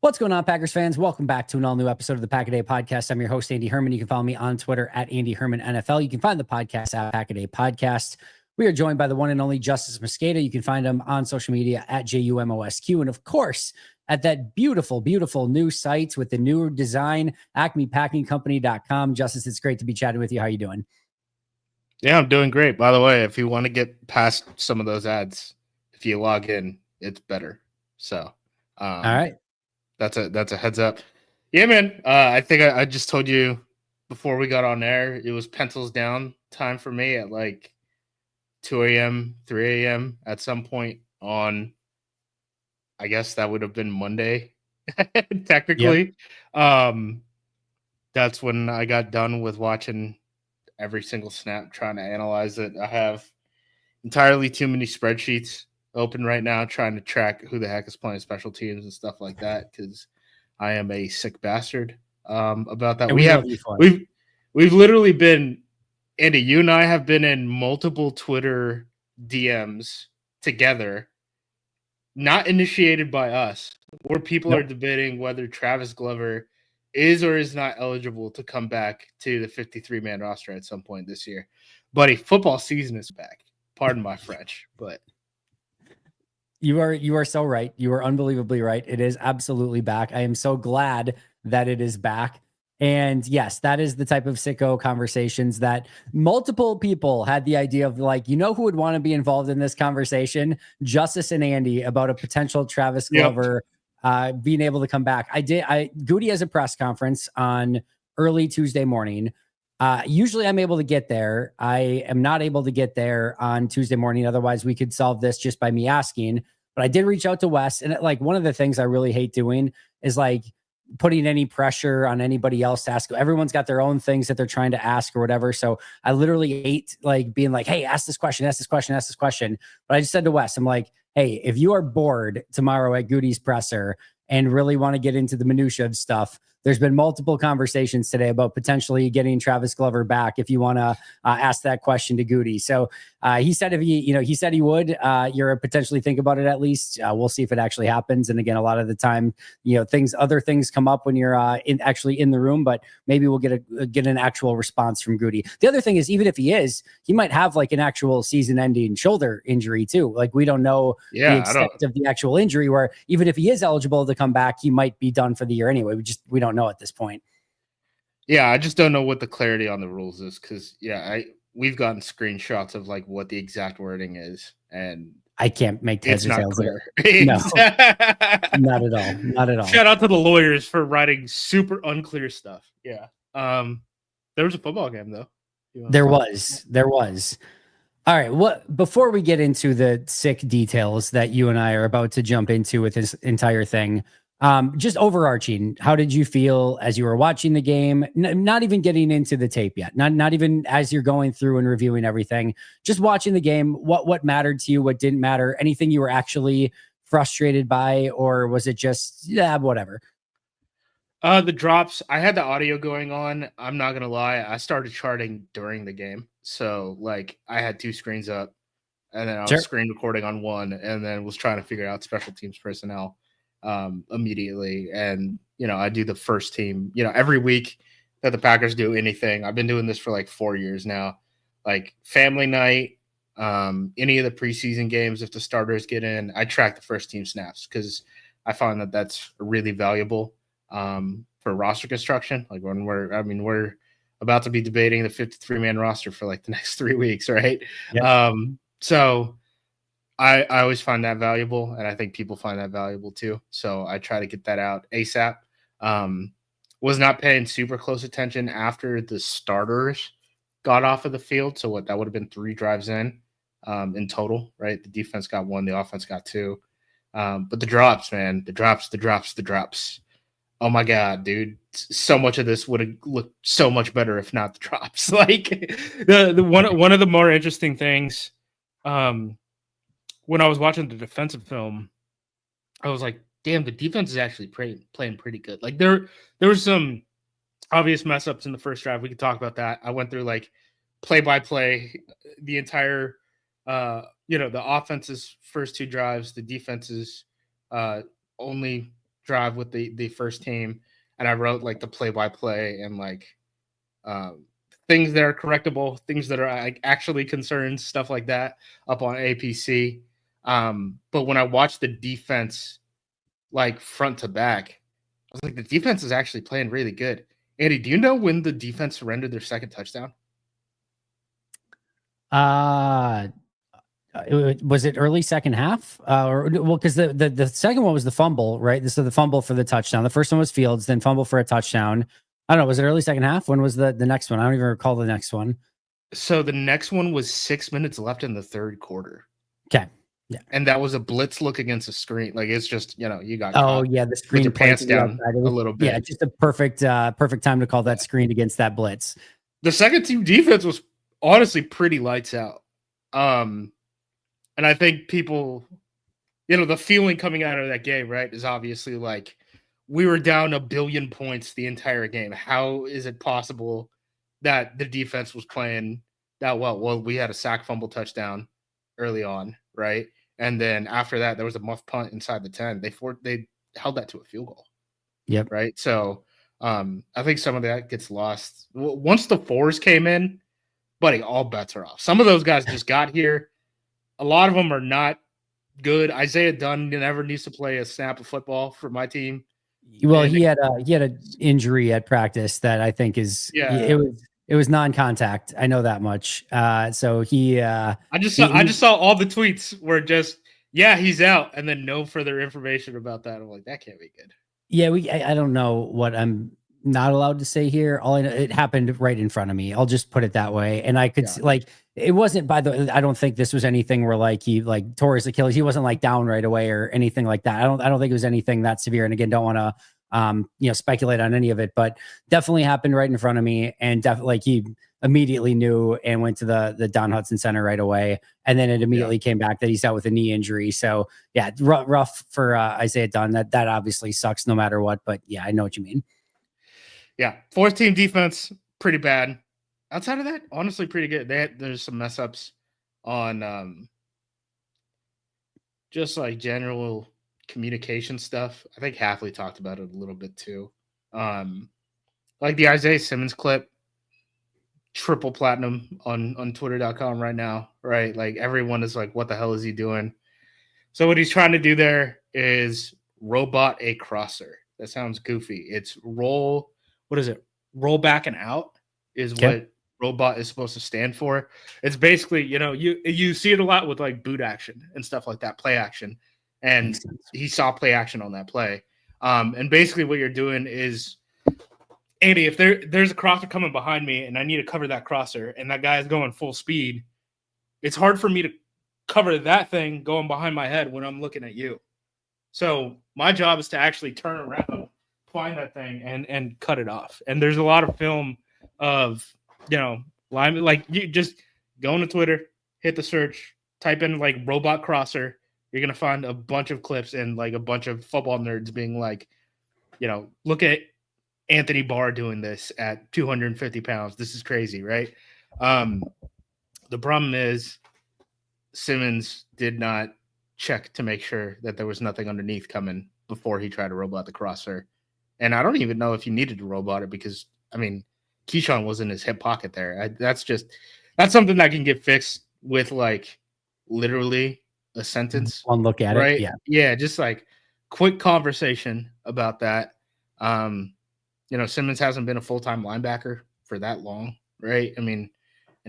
What's going on, Packers fans? Welcome back to an all-new episode of the Pack a Day Podcast. I'm your host, Andy Herman. You can follow me on Twitter at Andy Herman NFL. You can find the podcast at Pack a Day Podcast. We are joined by the one and only Justis Mosqueda. You can find him on social media at JUMOSQ. And of course, at that beautiful, beautiful new site with the new design, acmepackingcompany.com. Justis, it's great to be chatting with you. How are you doing? Yeah, I'm doing great. By the way, if you want to get past some of those ads, if you log in, it's better. So, all right. That's a heads up. Yeah, man. I think I just told you before we got on air, it was pencils down time for me at like 2 a.m., 3 a.m. at some point on, I guess that would have been Monday, technically. Yep. That's when I got done with watching every single snap, trying to analyze it. I have entirely too many spreadsheets open right now, trying to track who the heck is playing special teams and stuff like that, because I am a sick bastard about that. And we've literally been, Andy, you and I have been in multiple Twitter DMs together, not initiated by us, where people are debating whether Travis Glover is or is not eligible to come back to the 53-man roster at some point this year. Buddy, football season is back. Pardon my French, but you are so right. You are unbelievably right. It is absolutely back. I am so glad that it is back. And yes, that is the type of sicko conversations that multiple people had the idea of, like, you know, who would want to be involved in this conversation? Justis and Andy about a potential Travis Glover being able to come back. Goody has a press conference on early Tuesday morning. Usually I'm able to get there. I am not able to get there on Tuesday morning. Otherwise we could solve this just by me asking, but I did reach out to Wes. And one of the things I really hate doing is like putting any pressure on anybody else to ask. Everyone's got their own things that they're trying to ask or whatever. So I literally hate like being like, hey, ask this question, ask this question, ask this question. But I just said to Wes, I'm like, hey, if you are bored tomorrow at Goody's presser and really want to get into the minutia of stuff, there's been multiple conversations today about potentially getting Travis Glover back if you want to ask that question to Goody. So he said he said he would. You're potentially think about it at least. We'll see if it actually happens. And again, a lot of the time, other things come up when you're actually in the room, but maybe we'll get an actual response from Goody. The other thing is, even if he is, he might have like an actual season-ending shoulder injury too. Like, we don't know the extent of the actual injury, where even if he is eligible to come back, he might be done for the year anyway. We don't know at this point. Yeah, I just don't know what the clarity on the rules is, because we've gotten screenshots of like what the exact wording is, and I can't make heads it's or not tails clear. No, not at all. Not at all. Shout out to the lawyers for writing super unclear stuff. Yeah. There was a football game though. There was. All right. Before we get into the sick details that you and I are about to jump into with this entire thing, just overarching, how did you feel as you were watching the game? Not even getting into the tape yet. Not even as you're going through and reviewing everything. Just watching the game. What mattered to you? What didn't matter? Anything you were actually frustrated by, or was it just whatever? The drops. I had the audio going on. I'm not gonna lie. I started charting during the game, so like I had two screens up, and then I was screen recording on one, and then was trying to figure out special teams personnel immediately. And I do the first team. Every week that the Packers do anything. I've been doing this for like 4 years now. Like family night, any of the preseason games, if the starters get in, I track the first team snaps, because I find that that's really valuable. For roster construction, like when we're about to be debating the 53-man roster for like the next 3 weeks, right? Yep. So I always find that valuable, and I think people find that valuable too. So I try to get that out ASAP. Was not paying super close attention after the starters got off of the field. So that would have been 3 drives in total, right? The defense got 1, the offense got 2. But the drops, man, the drops. Oh my God, dude. So much of this would have looked so much better if not the drops. Like the one of the more interesting things, when I was watching the defensive film, I was like, damn, the defense is actually playing pretty good. Like there were some obvious mess ups in the first drive. We could talk about that. I went through like play by play, the entire the offense's first 2 drives, the defense's only drive with the first team, and I wrote like the play-by-play and like um, things that are correctable, things that are like actually concerns, stuff like that up on APC. But when I watched the defense like front to back, I was like, the defense is actually playing really good. Andy, do you know when the defense surrendered their second touchdown? Uh was it early second half? Or well, because the second one was the fumble, right? So the fumble for the touchdown. The first one was Fields, then fumble for a touchdown. I don't know. Was it early second half? When was the next one? I don't even recall the next one. So the next one was 6 minutes left in the third quarter. Okay. Yeah. And that was a blitz look against the screen. Like it's just, you got Oh caught yeah, the with screen your play pants to the down outside. It a was, little yeah, bit. just a perfect time to call that screen against that blitz. The second team defense was honestly pretty lights out. And I think people, the feeling coming out of that game, right, is obviously like we were down 1,billion points the entire game. How is it possible that the defense was playing that well? Well, we had a sack fumble touchdown early on, right? And then after that, there was a muff punt inside the 10. They held that to a field goal. Yep. Right. So I think some of that gets lost. Once the fours came in, buddy, all bets are off. Some of those guys just got here. A lot of them are not good. Isaiah Dunn never needs to play a snap of football for my team. Well, And he had an injury at practice that I think is yeah, it was non-contact. I know that much. So I just saw all the tweets were just he's out, and then no further information about that. I'm like, that can't be good. Yeah, I don't know what I'm not allowed to say here. All I know, it happened right in front of me. I'll just put it that way. And I could see, like, it wasn't I don't think this was anything where like he like tore his Achilles. He wasn't like down right away or anything like that. I don't think it was anything that severe. And again, don't want to speculate on any of it, but definitely happened right in front of me. And definitely like he immediately knew and went to the Don Hudson Center right away. And then it immediately came back that he's out with a knee injury. So yeah, rough for Isaiah Dunn. That obviously sucks no matter what. But yeah, I know what you mean. Yeah, fourth team defense pretty bad. Outside of that, honestly, pretty good. There's some mess ups on just like general communication stuff. I think Halfley talked about it a little bit too. Like the Isaiah Simmons clip, triple platinum on Twitter.com right now, right? Like everyone is like, what the hell is he doing? So what he's trying to do there is robot a crosser. That sounds goofy. It's roll back and out is what robot is supposed to stand for. It's basically, you see it a lot with like boot action and stuff like that, play action. And he saw play action on that play. And basically what you're doing is, Andy, if there's a crosser coming behind me and I need to cover that crosser and that guy is going full speed, it's hard for me to cover that thing going behind my head when I'm looking at you. So my job is to actually turn around, find that thing, and cut it off. And there's a lot of film of, linemen, like you just go into Twitter, hit the search, type in like robot crosser. You're going to find a bunch of clips and like a bunch of football nerds being like, look at Anthony Barr doing this at 250 pounds. This is crazy, right? The problem is Simmons did not check to make sure that there was nothing underneath coming before he tried to robot the crosser. And I don't even know if he needed to robot it because, Keyshawn was in his hip pocket there. That's something that can get fixed with like literally a sentence. One look at right? it. Yeah. Yeah. Just like quick conversation about that. Simmons hasn't been a full-time linebacker for that long, right? In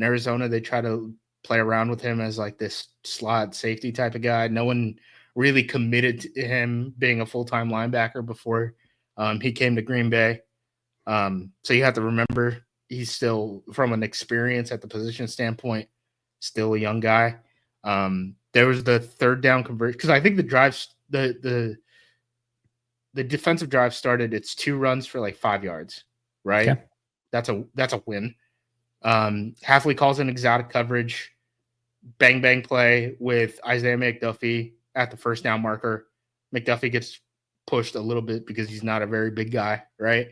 Arizona, they try to play around with him as like this slot safety type of guy. No one really committed to him being a full-time linebacker before he came to Green Bay. So you have to remember he's still, from an experience at the position standpoint, still a young guy. There was the third down conversion because I think the drives, the defensive drive started. It's 2 runs for like 5 yards, right? Okay. That's a win. Halfley calls in exotic coverage, bang play with Isaiah McDuffie at the first down marker. McDuffie gets pushed a little bit because he's not a very big guy, right?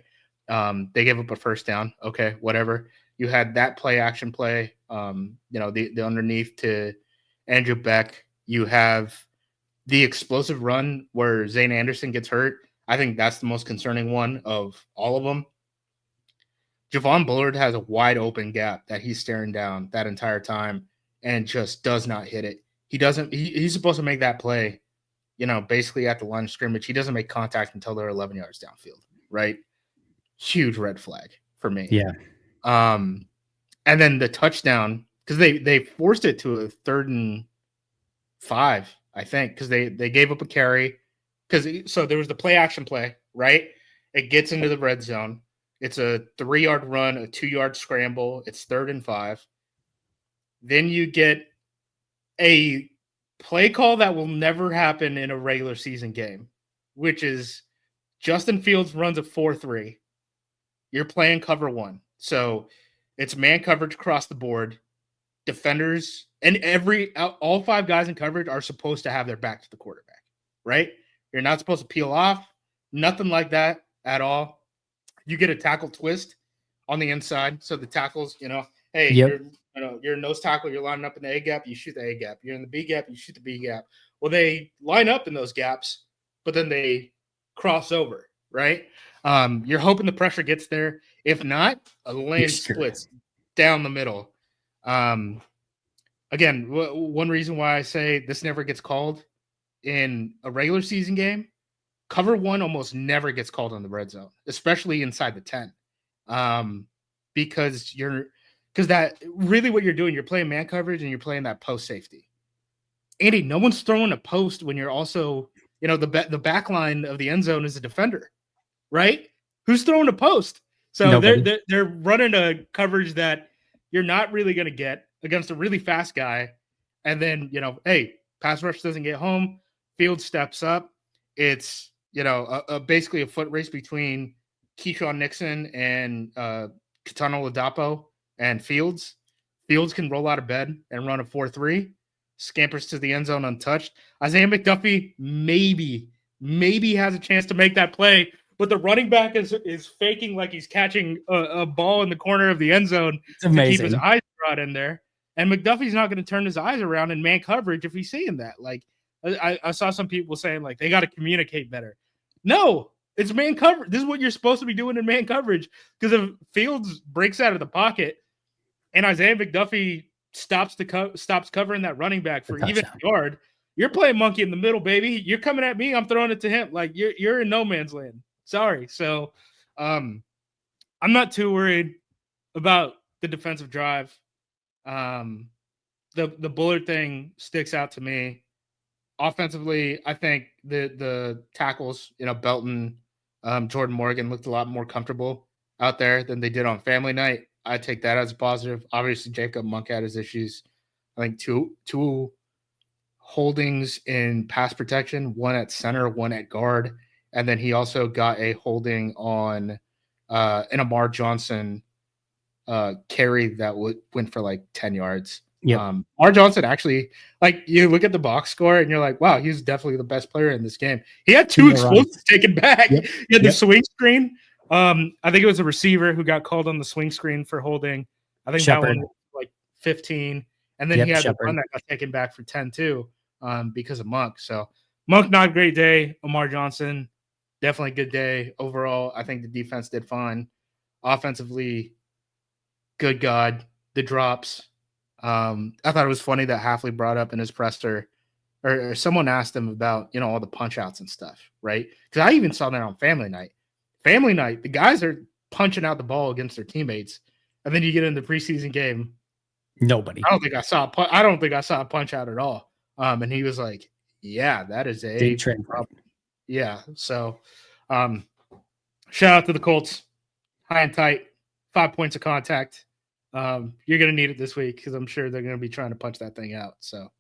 They give up a first down. Okay, whatever. You had that play action play, the underneath to Andrew Beck. You have the explosive run where Zane Anderson gets hurt. I think that's the most concerning one of all of them. Javon Bullard has a wide open gap that he's staring down that entire time and just does not hit it. He doesn't. He's supposed to make that play, basically at the line of scrimmage. He doesn't make contact until they're 11 yards downfield, right? Huge red flag for me. Yeah. And then the touchdown, because they forced it to a 3rd and 5, I think, because they gave up a carry. So there was the play action play, right? It gets into the red zone. It's a 3-yard run, a 2-yard scramble. It's 3rd and 5. Then you get a play call that will never happen in a regular season game, which is Justin Fields runs a 4-3. You're playing cover 1. So it's man coverage across the board. Defenders and all 5 guys in coverage are supposed to have their back to the quarterback, right? You're not supposed to peel off. Nothing like that at all. You get a tackle twist on the inside. So the tackles, hey, Yep. you're a nose tackle. You're lining up in the A gap. You shoot the A gap. You're in the B gap. You shoot the B gap. Well, they line up in those gaps, but then they cross over, right? You're hoping the pressure gets there. If not, a lane splits down the middle. Again, one reason why I say this never gets called in a regular season game, cover 1 almost never gets called on the red zone, especially inside the 10. Because that really what you're doing, you're playing man coverage and you're playing that post safety. Andy, no one's throwing a post when you're also, the back line of the end zone is a defender, right? Who's throwing a post? So they're running a coverage that you're not really going to get against a really fast guy. And then, hey, pass rush doesn't get home. Field steps up. It's, basically a foot race between Keyshawn Nixon and Katana Ladapo and Fields. Fields can roll out of bed and run a 4-3. Scampers to the end zone untouched. Isaiah McDuffie maybe has a chance to make that play, but the running back is faking like he's catching a ball in the corner of the end zone to keep his eyes brought in there. And McDuffie's not going to turn his eyes around in man coverage if he's seeing that. Like, I saw some people saying, like, they got to communicate better. No, it's man coverage. This is what you're supposed to be doing in man coverage, because if Fields breaks out of the pocket and Isaiah McDuffie stops covering that running back for even a yard, you're playing monkey in the middle, baby. You're coming at me, I'm throwing it to him. Like, you're in no man's land. Sorry. So I'm not too worried about the defensive drive. The Bullard thing sticks out to me. Offensively, I think the tackles, Belton, Jordan Morgan looked a lot more comfortable out there than they did on family night. I take that as a positive. Obviously, Jacob Monk had his issues. I think two holdings in pass protection, one at center, one at guard. And then he also got a holding on an Amar Johnson carry that went for like 10 yards. Yeah. Amar Johnson actually, like, you look at the box score and you're like, wow, he's definitely the best player in this game. He had 2 explosives taken back. Yep. He had the swing screen. I think it was a receiver who got called on the swing screen for holding. I think that one was like 15. And then he had the one that got taken back for 10 too, because of Monk. So Monk, not a great day. Amar Johnson, definitely good day overall. I think the defense did fine. Offensively, good God, the drops. I thought it was funny that Hafley brought up in his presser, or someone asked him about, all the punch outs and stuff, right? Because I even saw that on family night. Family night, the guys are punching out the ball against their teammates, and then you get in the preseason game. Nobody. I don't think I saw a punch out at all. And he was like, "Yeah, that is a problem." Yeah. So, shout out to the Colts, high and tight, 5 points of contact. You're going to need it this week because I'm sure they're going to be trying to punch that thing out. So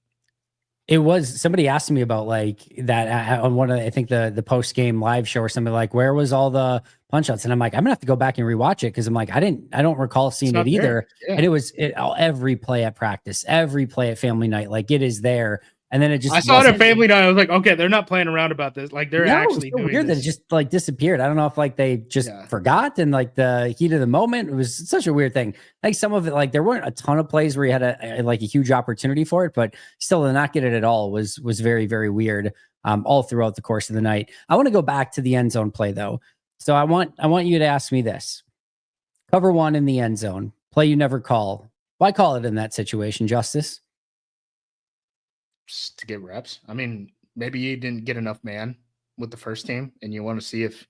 it was, somebody asked me about like that on one of I think the post game live show or something, like, where was all the punch outs? And I'm like, I'm gonna have to go back and rewatch it, because I'm like, I don't recall seeing it either. Yeah. And it was every play at practice, every play at family night, like, it is there. And then it just, I saw it at family night. I was like, okay, they're not playing around about this. Like, they're actually doing weird this. That it just like disappeared. I don't know if like they just forgot in like the heat of the moment. It was such a weird thing. Like, some of it, like, there weren't a ton of plays where you had a huge opportunity for it, but still to not get it at all was very, very weird. all throughout the course of the night. I want to go back to the end zone play though. So I want you to ask me this. Cover one in the end zone, play you never call. Why call it in that situation, Justice? Just to get reps. I mean, maybe you didn't get enough man with the first team and you want to see if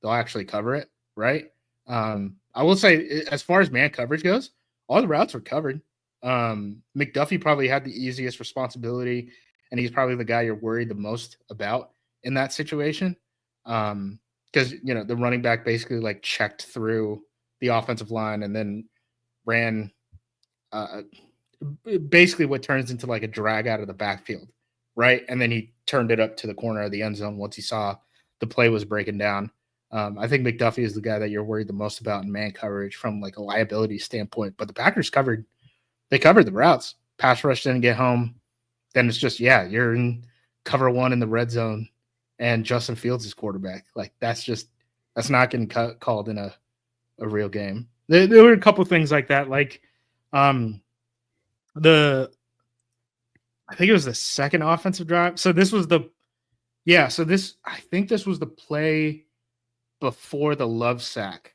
they'll actually cover it, right? I will say, as far as man coverage goes, all the routes were covered. McDuffie probably had the easiest responsibility, and he's probably the guy you're worried the most about in that situation. Because the running back basically like checked through the offensive line and then ran basically what turns into like a drag out of the backfield, right? And then he turned it up to the corner of the end zone once he saw the play was breaking down. I think McDuffie is the guy that you're worried the most about in man coverage from like a liability standpoint. But the Packers covered the routes. Pass rush didn't get home. Then it's just, you're in cover one in the red zone and Justin Fields is quarterback. Like that's not getting called in a real game. There were a couple things like that. Like I think it was the second offensive drive. So this was I think this was the play before the Love sack.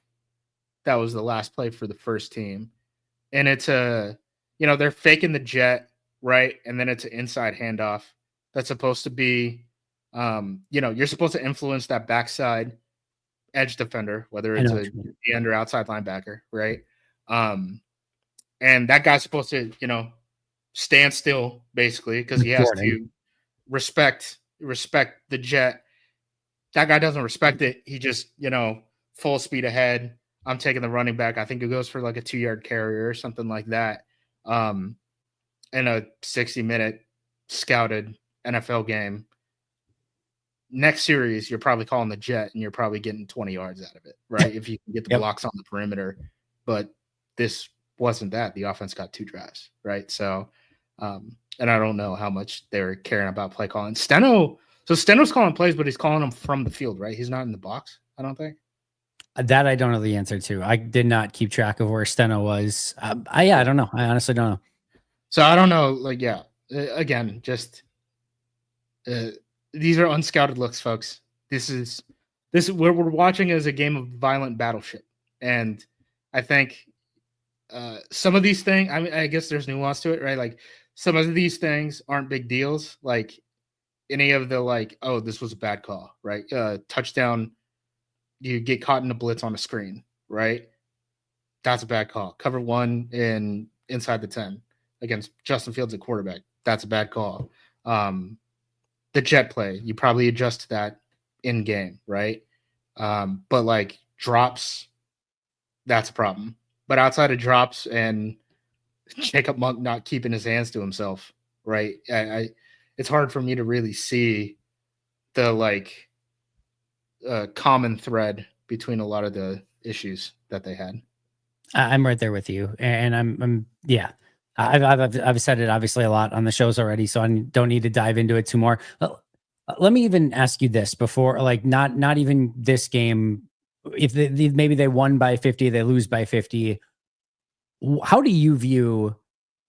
That was the last play for the first team. And it's they're faking the jet, right? And then it's an inside handoff that's supposed to be, you're supposed to influence that backside edge defender, whether it's a end or outside linebacker, right? And that guy's supposed to, stand still basically because he has to respect the jet. That guy doesn't respect it. He just, full speed ahead. I'm taking the running back. I think it goes for like a 2-yard carrier or something like that. In a 60-minute scouted NFL game. Next series, you're probably calling the jet and you're probably getting 20 yards out of it, right? If you can get the blocks on the perimeter. But this wasn't that. The offense got 2 drives, right? So, and I don't know how much they're caring about play calling. Steno's calling plays, but he's calling them from the field, right? He's not in the box, I don't think. That I don't know the answer to. I did not keep track of where Steno was. I don't know. I honestly don't know. So I don't know. Like, again, just these are unscouted looks, folks. This is what we're watching is a game of violent battleship, and I think some of these things. I mean, I guess there's nuance to it, right? Like some of these things aren't big deals. Like any of the oh, this was a bad call, right? Touchdown. You get caught in a blitz on a screen, right? That's a bad call. Cover one inside the 10 against Justin Fields at quarterback. That's a bad call. The jet play, you probably adjust to that in game, right? But like drops, that's a problem. But outside of drops and Jacob Monk not keeping his hands to himself, right? It's hard for me to really see the common thread between a lot of the issues that they had. I'm right there with you, and I'm I've said it obviously a lot on the shows already, so I don't need to dive into it too more. Let me even ask you this before, like not even this game. If maybe they won by 50, they lose by 50. How do you view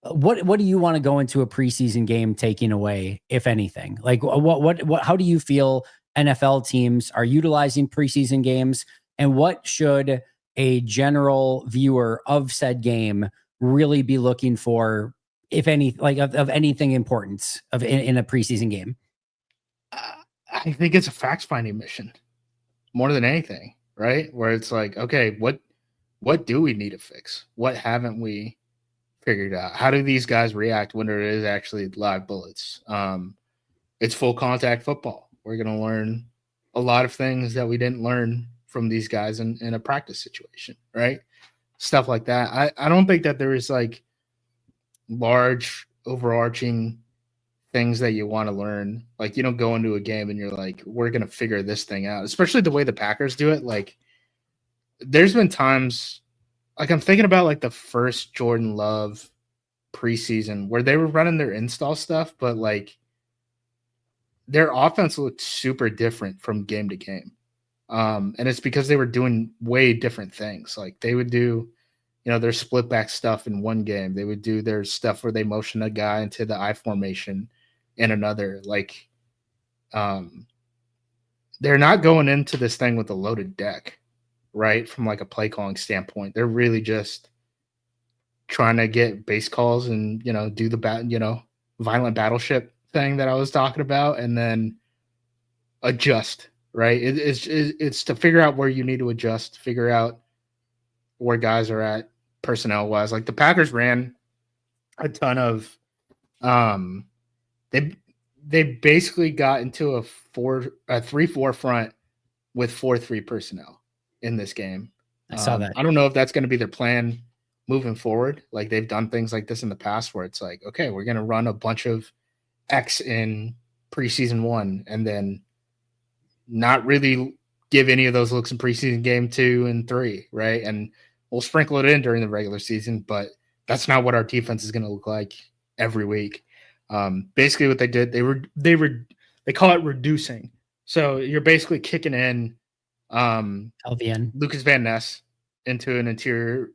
what do you want to go into a preseason game taking away, if anything? Like what how do you feel NFL teams are utilizing preseason games, and what should a general viewer of said game really be looking for, if any, like of anything importance in a preseason game? I think it's a fact finding mission more than anything, right? Where it's like, okay, what do we need to fix? What haven't we figured out? How do these guys react when there is actually live bullets? It's full contact football. We're going to learn a lot of things that we didn't learn from these guys in a practice situation, right? Stuff like that. I don't think that there is like large overarching things that you want to learn. Like, you don't go into a game and you're like, we're going to figure this thing out, especially the way the Packers do it. Like, there's been times, like, I'm thinking about like the first Jordan Love preseason where they were running their install stuff, but like their offense looked super different from game to game. And it's because they were doing way different things. Like they would do, their split back stuff in one game. They would do their stuff where they motion a guy into the I formation in another. Like they're not going into this thing with a loaded deck, right? From like a play calling standpoint, they're really just trying to get base calls and do the violent battleship thing that I was talking about, and then adjust. Right? It's to figure out where you need to adjust, figure out where guys are at personnel wise. Like the Packers ran a ton of they basically got into a 3-4 front with 4-3 personnel in this game. I saw that. I don't know if that's going to be their plan moving forward. Like they've done things like this in the past where it's like, okay, we're going to run a bunch of X in preseason 1 and then not really give any of those looks in preseason game 2 and 3, right? And we'll sprinkle it in during the regular season, but that's not what our defense is going to look like every week. Basically what they did, they call it reducing. So you're basically kicking in LVN Lucas Van Ness into an interior,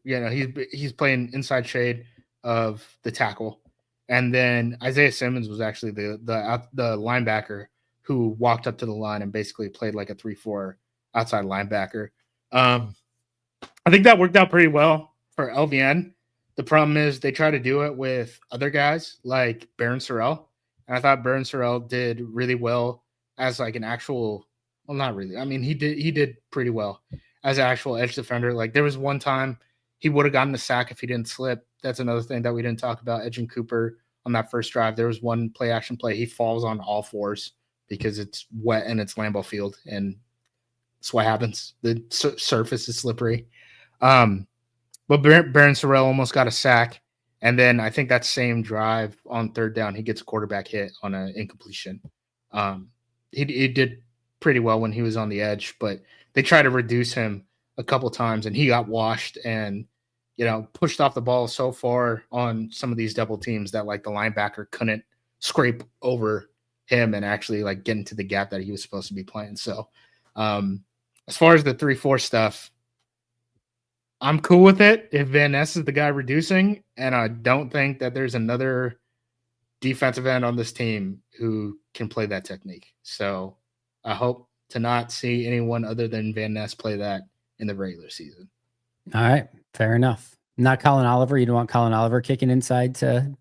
he's playing inside shade of the tackle. And then Isaiah Simmons was actually the linebacker who walked up to the line and basically played like a 3-4 outside linebacker. I think that worked out pretty well for LVN. The problem is they try to do it with other guys like Baron Sorrell. And I thought Baron Sorrell did really well as like an actual, well, not really. I mean, he did pretty well as an actual edge defender. Like there was one time he would have gotten the sack if he didn't slip. That's another thing that we didn't talk about. Edgin Cooper on that first drive, there was one play action play. He falls on all fours because it's wet and it's Lambeau Field, and that's what happens. The surface is slippery. But Baron Sorrell almost got a sack, and then I think that same drive on third down, he gets a quarterback hit on an incompletion. He did pretty well when he was on the edge, but they tried to reduce him a couple times, and he got washed and pushed off the ball so far on some of these double teams that like the linebacker couldn't scrape over him and actually like get into the gap that he was supposed to be playing. So as far as the 3-4 stuff, I'm cool with it if Van Ness is the guy reducing, and I don't think that there's another defensive end on this team who can play that technique. So I hope to not see anyone other than Van Ness play that in the regular season. All right, fair enough. Not Colin Oliver. You don't want Colin Oliver kicking inside to.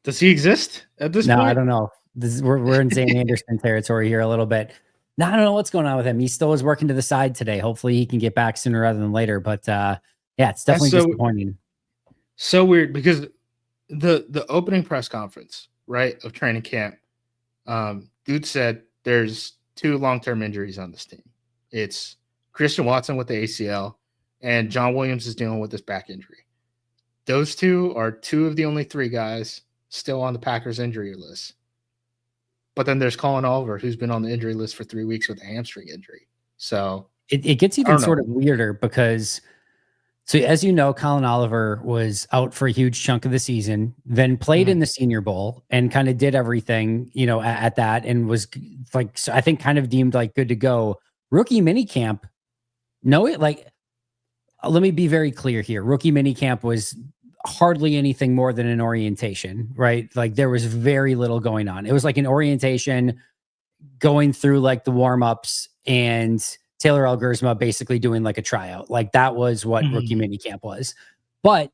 Does he exist at this point? No, I don't know. We're in Zane Anderson territory here a little bit. No, I don't know what's going on with him. He still is working to the side today. Hopefully he can get back sooner rather than later. But yeah, it's definitely disappointing. So weird because the opening press conference, right, of training camp, dude said there's 2 long-term injuries on this team. It's Christian Watson with the ACL and John Williams is dealing with this back injury. Those 2 are 2 of the only 3 guys still on the Packers injury list. But then there's Colin Oliver, who's been on the injury list for 3 weeks with a hamstring injury. So it gets even sort of weirder because, so as you know, Colin Oliver was out for a huge chunk of the season, then played in the Senior Bowl and kind of did everything, at that, and was like, so I think kind of deemed like good to go. Rookie minicamp, let me be very clear here. Rookie minicamp was hardly anything more than an orientation, right? Like there was very little going on. It was like an orientation going through like the warm-ups and Taylor Elgersma basically doing like a tryout. Like that was what rookie minicamp was. But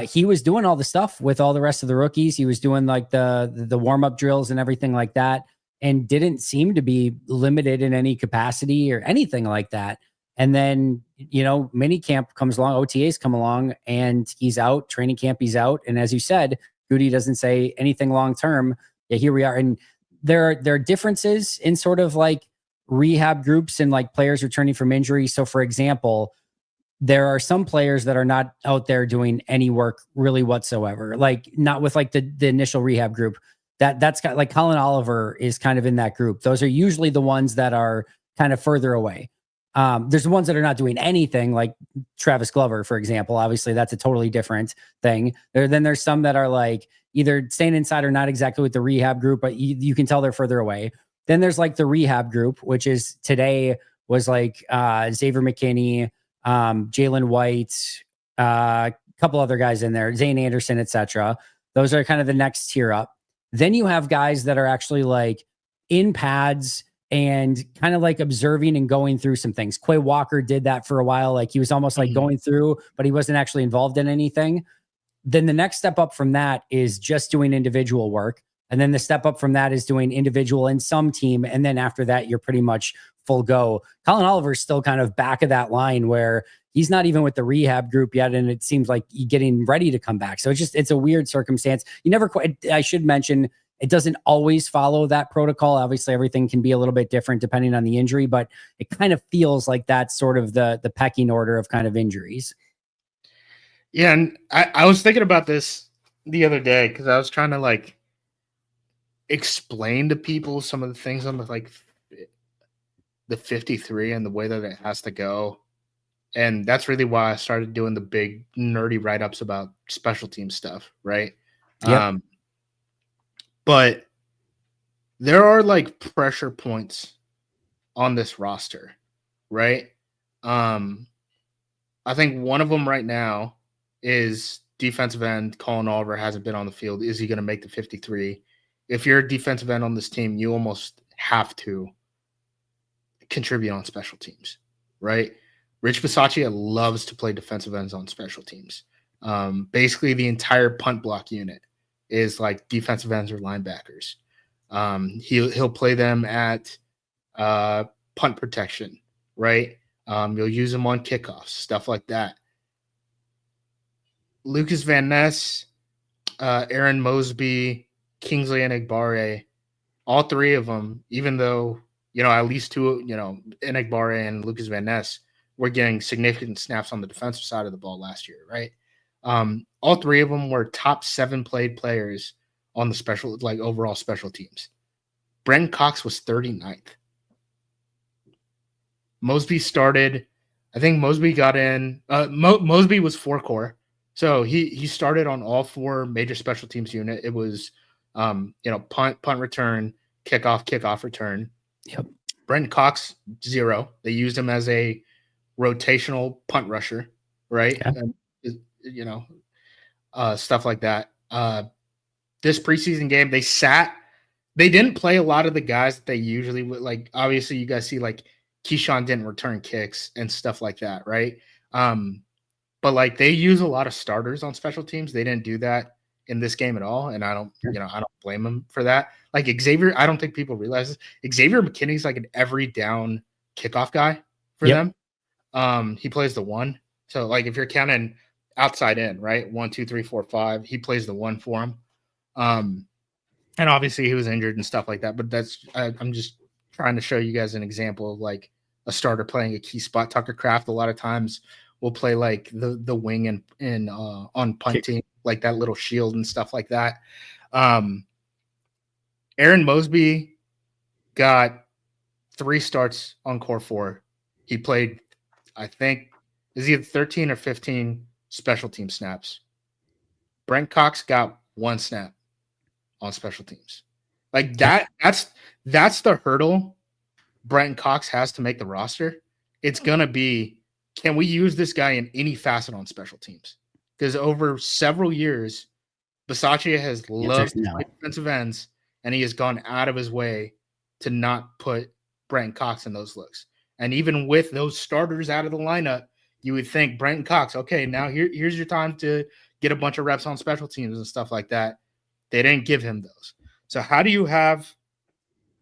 he was doing all the stuff with all the rest of the rookies. He was doing like the warm-up drills and everything like that, and didn't seem to be limited in any capacity or anything like that. And then, mini camp comes along, OTAs come along, and he's out. Training camp, he's out. And as you said, Goody doesn't say anything long-term. Yeah, here we are. And there are differences in sort of like rehab groups and like players returning from injury. So for example, there are some players that are not out there doing any work really whatsoever, like not with like the initial rehab group. That's got like Colin Oliver is kind of in that group. Those are usually the ones that are kind of further away. There's the ones that are not doing anything, like Travis Glover, for example. Obviously, that's a totally different thing. Then there's some that are like either staying inside or not exactly with the rehab group, but you can tell they're further away. Then there's like the rehab group, which is today was like Xavier McKinney, Jalen White, a couple other guys in there, Zane Anderson, etc. Those are kind of the next tier up. Then you have guys that are actually like in pads and kind of like observing and going through some things. Quay Walker did that for a while. Like he was almost like going through, but he wasn't actually involved in anything. Then the next step up from that is just doing individual work. And then the step up from that is doing individual and some team. And then after that, you're pretty much full go. Colin Oliver's still kind of back of that line where he's not even with the rehab group yet. And it seems like he's getting ready to come back. So it's a weird circumstance. You never quite, I should mention, it doesn't always follow that protocol. Obviously, everything can be a little bit different depending on the injury, but it kind of feels like that's sort of the pecking order of kind of injuries. Yeah, and I was thinking about this the other day because I was trying to like explain to people some of the things on the 53 and the way that it has to go. And that's really why I started doing the big nerdy write-ups about special team stuff, right? Yep. But there are like pressure points on this roster, right? I think one of them right now is defensive end. Colin Oliver hasn't been on the field. Is he going to make the 53? If you're a defensive end on this team, you almost have to contribute on special teams, right? Rich Bisaccia loves to play defensive ends on special teams. Basically, the entire punt block unit is like defensive ends or linebackers. He'll play them at punt protection, right? You'll use them on kickoffs, stuff like that. Lucas Van Ness, Aaron Mosby, Kingsley Enagbare, all three of them, even though, at least two, Enagbare and Lucas Van Ness were getting significant snaps on the defensive side of the ball last year, right? All three of them were top 7 played players on the overall special teams. Brenton Cox was 39th. Mosby started, I think Mosby got in, Mosby was 4-core. So he started on all 4 major special teams unit. It was, punt, return, kickoff, return. Yep. Brenton Cox, 0. They used him as a rotational punt rusher, right? Yeah. And, stuff like that. This preseason game, they didn't play a lot of the guys that they usually would. Like, obviously, you guys see like Keyshawn didn't return kicks and stuff like that, right? But like they use a lot of starters on special teams. They didn't do that in this game at all, and I don't blame them for that. Like Xavier, I don't think people realize this. Xavier McKinney's like an every down kickoff guy for them. He plays the 1. So like if you're counting outside in, right? 1, 2, 3, 4, 5, he plays the 1 for him. And obviously he was injured and stuff like that. But I'm just trying to show you guys an example of like a starter playing a key spot. Tucker Kraft a lot of times will play like the wing and on punting, like that little shield and stuff like that. Aaron Mosby got 3 starts on core 4. He played, I think, is he 13 or 15 special team snaps. Brent Cox got 1 snap on special teams. Like that's the hurdle Brent Cox has to make the roster. It's gonna be, can we use this guy in any facet on special teams? Because over several years, Bisaccia has loved defensive ends, and he has gone out of his way to not put Brent Cox in those looks. And even with those starters out of the lineup, you would think Brent Cox, okay, now here's your time to get a bunch of reps on special teams and stuff like that. They didn't give him those. So how do you have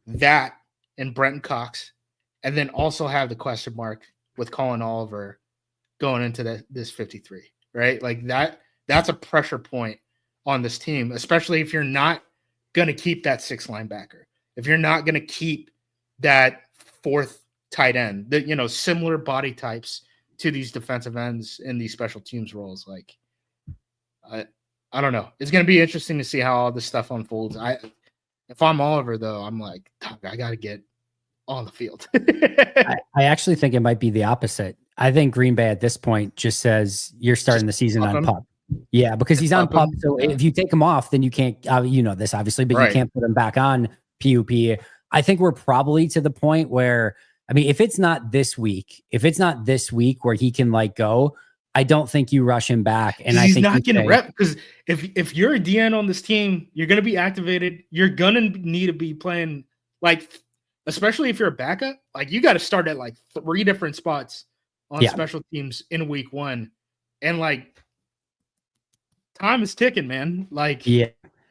that in Brenton Cox and then also have the question mark with Colin Oliver going into this 53, right? Like that's a pressure point on this team, especially if you're not going to keep that 6 linebacker. If you're not going to keep that 4th tight end, that, similar body types to these defensive ends in these special teams roles. Like, I don't know. It's going to be interesting to see how all this stuff unfolds. If I'm Oliver, though, I'm like, I got to get on the field. I actually think it might be the opposite. I think Green Bay at this point just says you're starting the season on pup. Yeah, because he's on pup. So if you take him off, then you can't, this obviously, but you can't put him back on PUP. I think we're probably to the point where, if it's not this week where he can like go, I don't think you rush him back. And I think he's not getting rep, because if you're a DN on this team, you're going to be activated. You're going to need to be playing like, especially if you're a backup, like you got to start at like 3 different spots on special teams in week 1. And like time is ticking, man. Like,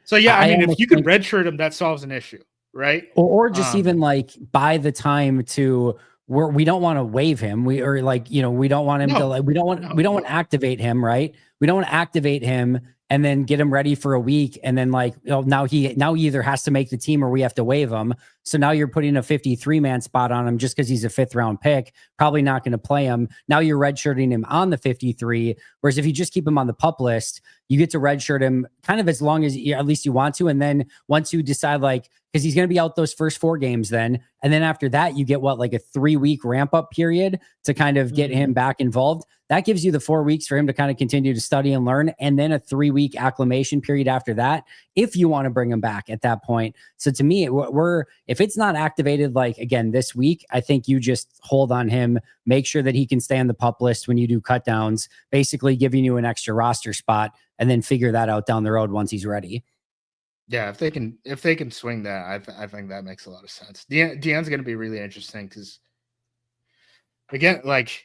so yeah, I mean, if you could redshirt him, that solves an issue, right? Or just even like by the time to where we don't want to waive him. We or like, you know, we don't want him to like, we don't want to activate him, right? We don't want to activate him and then get him ready for a week. And then like, you know, now he either has to make the team or we have to waive him. So now you're putting a 53-man spot on him just because he's a 5th-round pick, probably not going to play him. Now you're redshirting him on the 53. Whereas if you just keep him on the PUP list, you get to redshirt him kind of as long as at least you want to. And then once you decide, like, because he's going to be out those first 4 games then. And then after that, you get like a 3-week ramp up period to kind of get him back involved. That gives you the 4 weeks for him to kind of continue to study and learn. And then a 3-week acclimation period after that, if you want to bring him back at that point. So to me, if it's not activated, like again, this week, I think you just hold on him, make sure that he can stay on the PUP list when you do cut downs, basically giving you an extra roster spot, and then figure that out down the road once he's ready. Yeah, if they can swing that, I think that makes a lot of sense. Deion's going to be really interesting because, again, like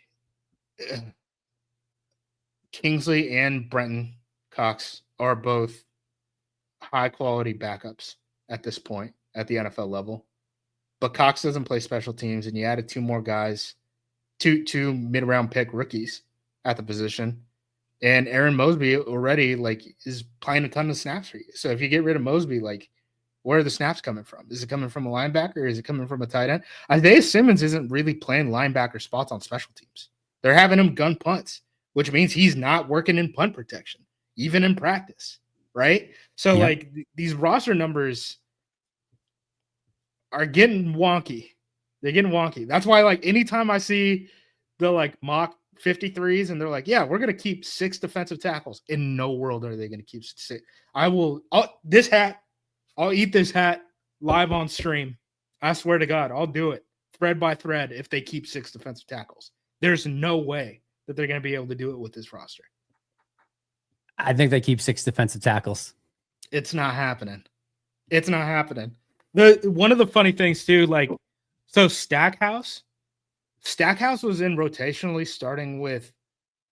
Kingsley and Brenton Cox are both high quality backups at this point at the NFL level, but Cox doesn't play special teams, and you added 2 more guys, two mid-round pick rookies at the position. And Aaron Mosby already like is playing a ton of snaps for you. So if you get rid of Mosby, like where are the snaps coming from? Is it coming from a linebacker? Or is it coming from a tight end? Isaiah Simmons isn't really playing linebacker spots on special teams. They're having him gun punts, which means he's not working in punt protection, even in practice, right? So like these roster numbers are getting wonky. They're getting wonky. That's why like anytime I see the like mock 53s and they're like, yeah, we're going to keep 6 defensive tackles. In no world are they going to keep 6. I'll eat this hat live on stream. I swear to God, I'll do it thread by thread if they keep 6 defensive tackles. There's no way that they're going to be able to do it with this roster. I think they keep 6 defensive tackles. It's not happening. It's not happening. One of the funny things too, like, so Stackhouse was in rotationally starting with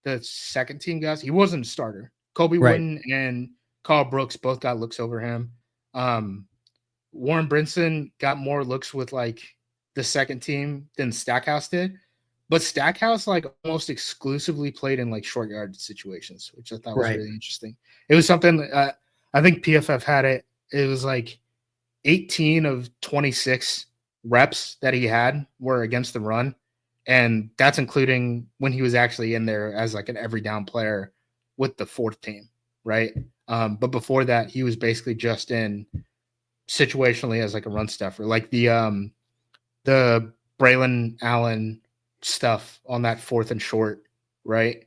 the second team guys. He wasn't a starter. Kobe Wooden and Carl Brooks both got looks over him. Warren Brinson got more looks with like the second team than Stackhouse did. But Stackhouse like almost exclusively played in like short yard situations, which I thought was really interesting. It was something I think PFF had it. It was like 18 of 26 reps that he had were against the run. And that's including when he was actually in there as like an every down player with the 4th team, right? But before that, he was basically just in situationally as like a run stuffer, like the Braylon Allen stuff on that 4th and short, right?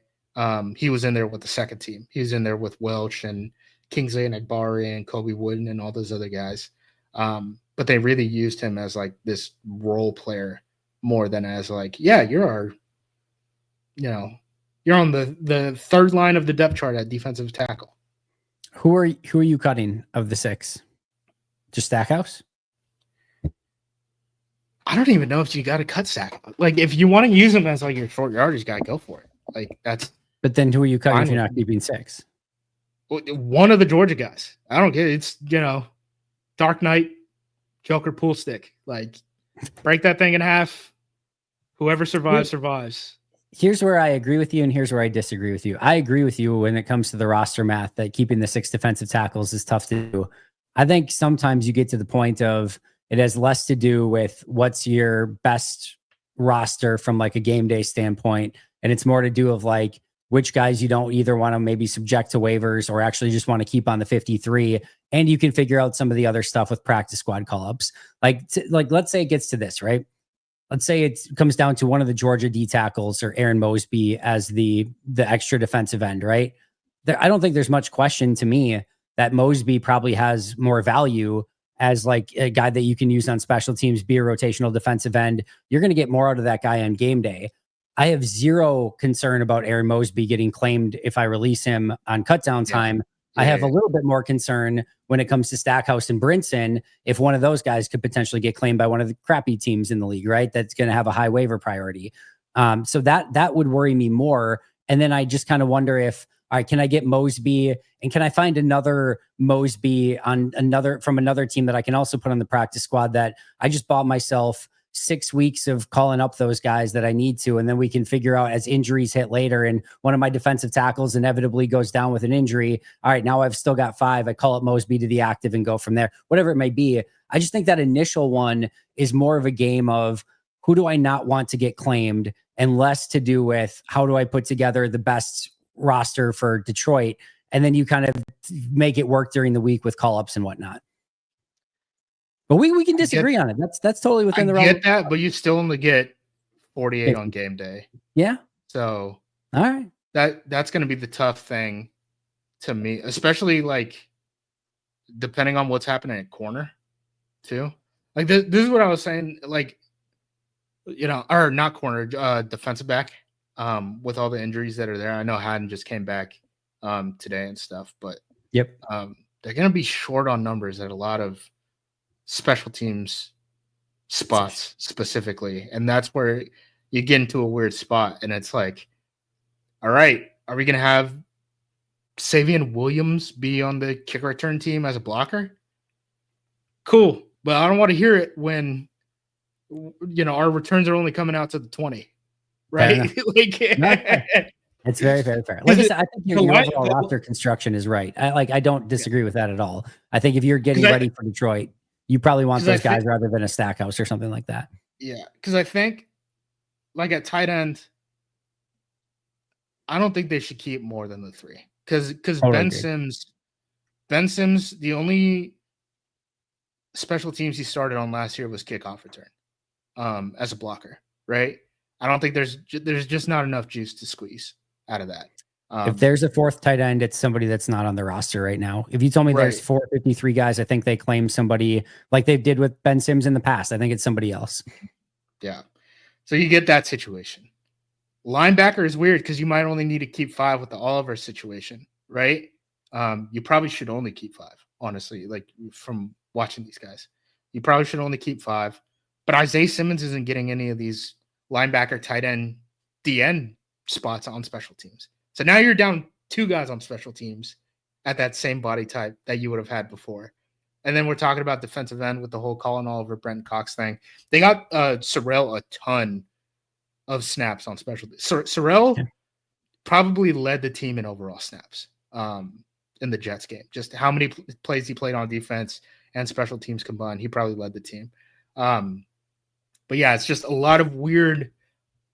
He was in there with the second team. He was in there with Welch and Kingsley and Agbari and Kobe Wooden and all those other guys. But they really used him as like this role player more than as like, yeah, you're on the 3rd line of the depth chart at defensive tackle. Who are you cutting of the 6? Just Stackhouse? I don't even know if you got to cut Stackhouse. Like if you want to use him as like your short yardage guy, go for it. Like that's. But then who are you cutting if you're not keeping 6? One of the Georgia guys. I don't get it. It's Dark Knight, Joker pool stick. Like break that thing in half. Whoever survives, survives. Here's where I agree with you, and here's where I disagree with you. I agree with you when it comes to the roster math that keeping the 6 defensive tackles is tough to do. I think sometimes you get to the point of it has less to do with what's your best roster from like a game day standpoint, and it's more to do of like which guys you don't either want to maybe subject to waivers or actually just want to keep on the 53, and you can figure out some of the other stuff with practice squad call-ups. Like let's say it gets to this, right? Let's say it comes down to one of the Georgia D tackles or Aaron Mosby as the extra defensive end, right? I don't think there's much question to me that Mosby probably has more value as like a guy that you can use on special teams, be a rotational defensive end. You're going to get more out of that guy on game day. I have zero concern about Aaron Mosby getting claimed if I release him on cutdown time I have a Yeah. little bit more concern when it comes to Stackhouse and Brinson if one of those guys could potentially get claimed by one of the crappy teams in the league, right? That's going to have a high waiver priority. So that would worry me more. And then I just kind of wonder if, all right, can I get Mosby and can I find another Mosby on from another team that I can also put on the practice squad that I just bought myself 6 weeks of calling up those guys that I need to. And then we can figure out as injuries hit later and one of my defensive tackles inevitably goes down with an injury. All right, now I've still got 5. I call up Mosby to the active and go from there, whatever it may be. I just think that initial one is more of a game of who do I not want to get claimed and less to do with how do I put together the best roster for Detroit. And then you kind of make it work during the week with call-ups and whatnot. But we can disagree on it. That's totally within the realm. I get that, but you still only get 48 on game day. Yeah. So all right. That's going to be the tough thing to me, especially like depending on what's happening at corner too. Like this is what I was saying, like, or not corner, defensive back, with all the injuries that are there. I know Haddon just came back today and stuff, but yep. They're going to be short on numbers at a lot of special teams spots specifically. And that's where you get into a weird spot. And it's like, all right, are we going to have Savion Williams be on the kick return team as a blocker? Cool. But I don't want to hear it when, our returns are only coming out to the 20, right? It's very, very fair. Like I said, I think your overall roster construction is right. I don't disagree with that at all. I think if you're getting ready for Detroit, you probably want those guys rather than a Stackhouse or something like that. Yeah, because I think, like at tight end, I don't think they should keep more than the 3. Because Ben Sims, the only special teams he started on last year was kickoff return, as a blocker, right? I don't think there's just not enough juice to squeeze out of that. If there's a 4th tight end, it's somebody that's not on the roster right now. If you told me there's 453 guys, I think they claim somebody like they did with Ben Sims in the past. I think it's somebody else. Yeah. So you get that situation. Linebacker is weird because you might only need to keep 5 with the Oliver situation, right? You probably should only keep 5, honestly, like from watching these guys. You probably should only keep 5. But Isaiah Simmons isn't getting any of these linebacker, tight end, DN spots on special teams. So now you're down 2 guys on special teams at that same body type that you would have had before. And then we're talking about defensive end with the whole Colin Oliver, Brent Cox thing. They got Sorrell a ton of snaps on special teams. Sorrell probably led the team in overall snaps in the Jets game. Just how many plays he played on defense and special teams combined, he probably led the team. But yeah, it's just a lot of weird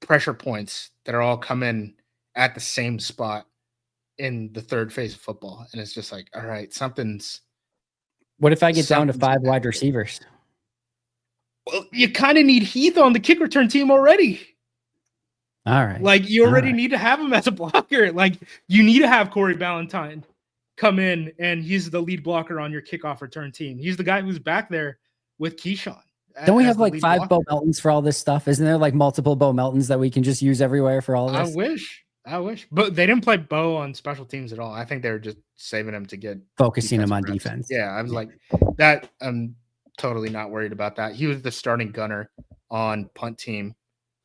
pressure points that are all coming at the same spot in the third phase of football. And it's just like, all right, something's. What if I get down to 5 wide receivers? Well, you kind of need Heath on the kick return team already. All right. Like you already need to have him as a blocker. Like you need to have Corey Ballantyne come in and he's the lead blocker on your kickoff return team. He's the guy who's back there with Keyshawn. Don't we have like 5 Bo Meltons for all this stuff? Isn't there like multiple Bo Meltons that we can just use everywhere for all of this? I wish. But they didn't play Bo on special teams at all. I think they were just saving him to get focusing him on defense. Yeah, I was like that. I'm totally not worried about that. He was the starting gunner on punt team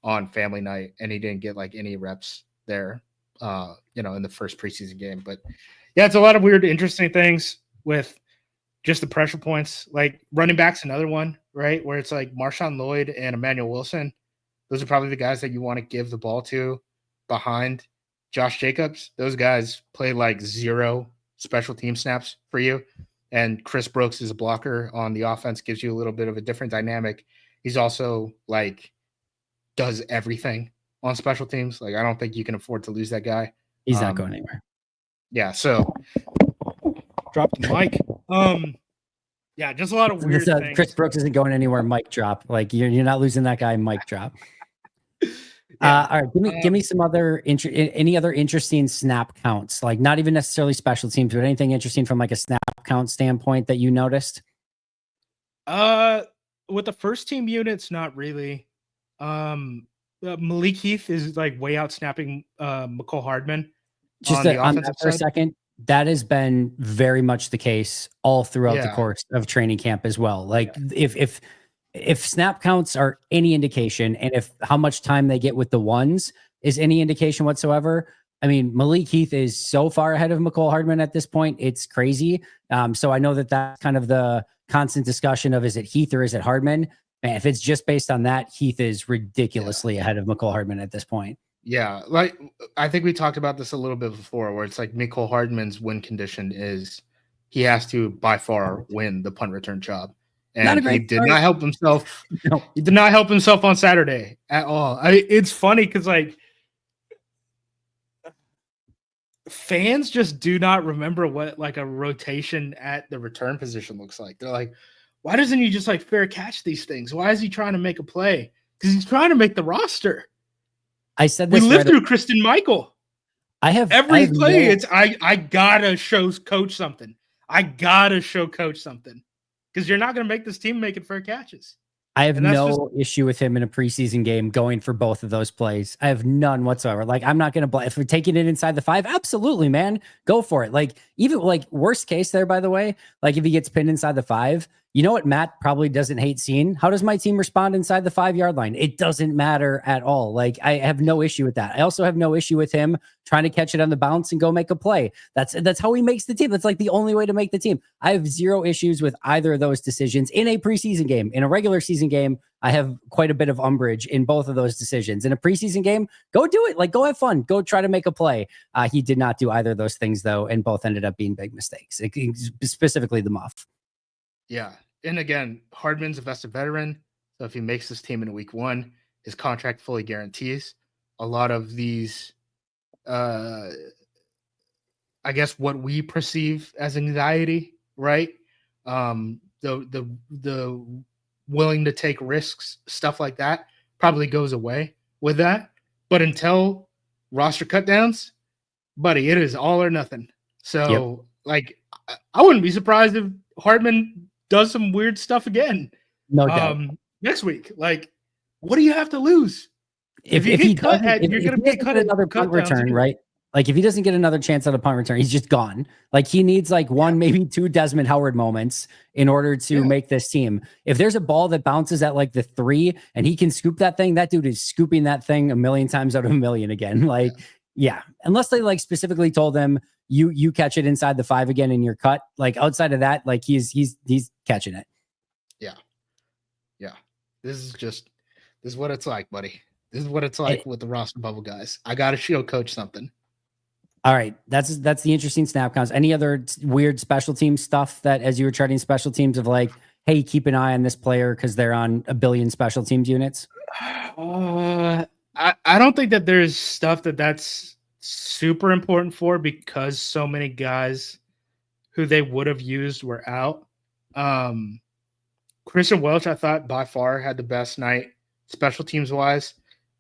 on family night, and he didn't get like any reps there, in the first preseason game. But yeah, it's a lot of weird, interesting things with just the pressure points. Like running back's another one, right? Where it's like Marshawn Lloyd and Emmanuel Wilson. Those are probably the guys that you want to give the ball to behind Josh Jacobs. Those guys play like 0 special team snaps for you. And Chris Brooks is a blocker on the offense, gives you a little bit of a different dynamic. He's also like does everything on special teams. Like I don't think you can afford to lose that guy. He's not going anywhere. Yeah, so drop the mic. Yeah, just a lot of weird things. Chris Brooks isn't going anywhere. Mic drop. Like you're not losing that guy. Mic drop. Yeah. All right, give me some other any other interesting snap counts, like not even necessarily special teams, but anything interesting from like a snap count standpoint that you noticed. With the first team units, not really. Malik Heath is like way out snapping McCole Hardman. Just on that for a second, That has been very much the case all throughout the Yeah. course of training camp as well. Like Yeah. if snap counts are any indication, and if how much time they get with the ones is any indication whatsoever, I mean, Malik Heath is so far ahead of McCole Hardman at this point. It's crazy. So I know that that's kind of the constant discussion of, is it Heath or is it Hardman? Man, if it's just based on that, Heath is Yeah. ridiculously ahead of McCole Hardman at this point. Yeah. Like, I think we talked about this a little bit before, where it's like Mecole Hardman's win condition is he has to by far win the punt return job. Not a And he great did start. not help himself. No. He did not help himself on Saturday at all. It's funny because, like, fans just do not remember what like a rotation at the return position looks like. They're like, why doesn't he just like fair catch these things? Why is he trying to make a play? Because he's trying to make the roster. I said We this lived right. through Kristen Michael. I have Every play, no, it's I gotta show coach something. I gotta show coach something. Because you're not gonna make this team making fair catches. I have And that's just no issue with him in a preseason game going for both of those plays. I have none whatsoever. Like, I'm not going to, if we're taking it inside the 5, absolutely, man, go for it. Like, even like worst case there, by the way, like if he gets pinned inside the 5, you know what Matt probably doesn't hate seeing? How does my team respond inside the 5-yard line? It doesn't matter at all. Like, I have no issue with that. I also have no issue with him trying to catch it on the bounce and go make a play. That's how he makes the team. That's like the only way to make the team. I have zero issues with either of those decisions in a preseason game. In a regular season game, I have quite a bit of umbrage in both of those decisions. In a preseason game, go do it. Like, go have fun. Go try to make a play. He did not do either of those things, though, and both ended up being big mistakes, specifically the muff. Yeah. And again, Hardman's a vested veteran. So if he makes this team in week 1, his contract fully guarantees. A lot of these, I guess, what we perceive as anxiety, right? The willing to take risks, stuff like that, probably goes away with that. But until roster cutdowns, buddy, it is all or nothing. So, like, I wouldn't be surprised if Hardman does some weird stuff again. No doubt. Next week. Like, what do you have to lose? If you get cut at, you're going to be cut at another punt return, anyway. right? Like, if he doesn't get another chance at a punt return, he's just gone. Like, he needs like one, maybe 2 Desmond Howard moments in order to make this team. If there's a ball that bounces at like the 3 and he can scoop that thing, that dude is scooping that thing a million times out of a million again. Like, yeah, unless they like specifically told him you catch it inside the 5 again and you're cut. Like, outside of that, like he's catching it. Yeah. Yeah. This is what it's like, buddy. This is what it's like with the roster bubble guys. I got to show coach something. All right. That's the interesting snap counts. Any other weird special team stuff that, as you were charting special teams, of like, hey, keep an eye on this player because they're on a billion special teams units? I don't think that there's stuff that's super important for, because so many guys who they would have used were out. Christian Welch, I thought by far had the best night special teams wise.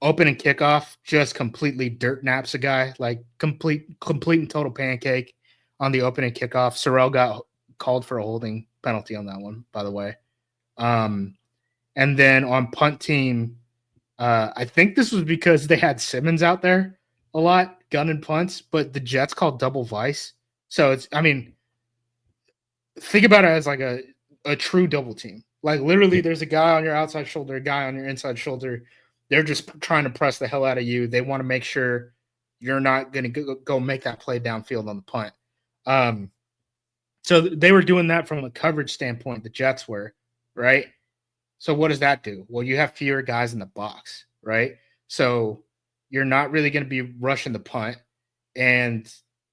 Open and kickoff, just completely dirt naps a guy, like complete and total pancake on the open and kickoff. Sorrell got called for a holding penalty on that one, by the way. And then on punt team, I think this was because they had Simmons out there a lot, gunning punts, but the Jets called double vice. So it's, I mean, think about it as like a true double team. Like, literally, there's a guy on your outside shoulder, a guy on your inside shoulder. They're just trying to press the hell out of you. They want to make sure you're not going to go make that play downfield on the punt. So they were doing that from a coverage standpoint, the Jets were, right? So what does that do? Well, you have fewer guys in the box, right? So you're not really going to be rushing the punt. And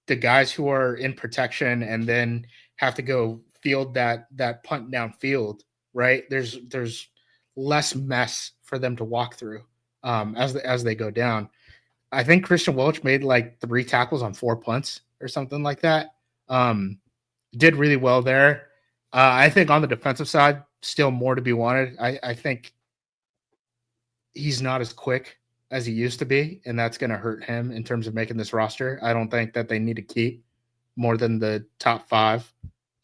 the guys who are in protection and then have to go field that punt downfield, right? There's less mess for them to walk through as they go down. I think Christian Welch made like 3 tackles on 4 punts or something like that. Did really well there. I think on the defensive side, still more to be wanted. I think he's not as quick as he used to be, and that's going to hurt him in terms of making this roster. I don't think that they need to keep more than the top 5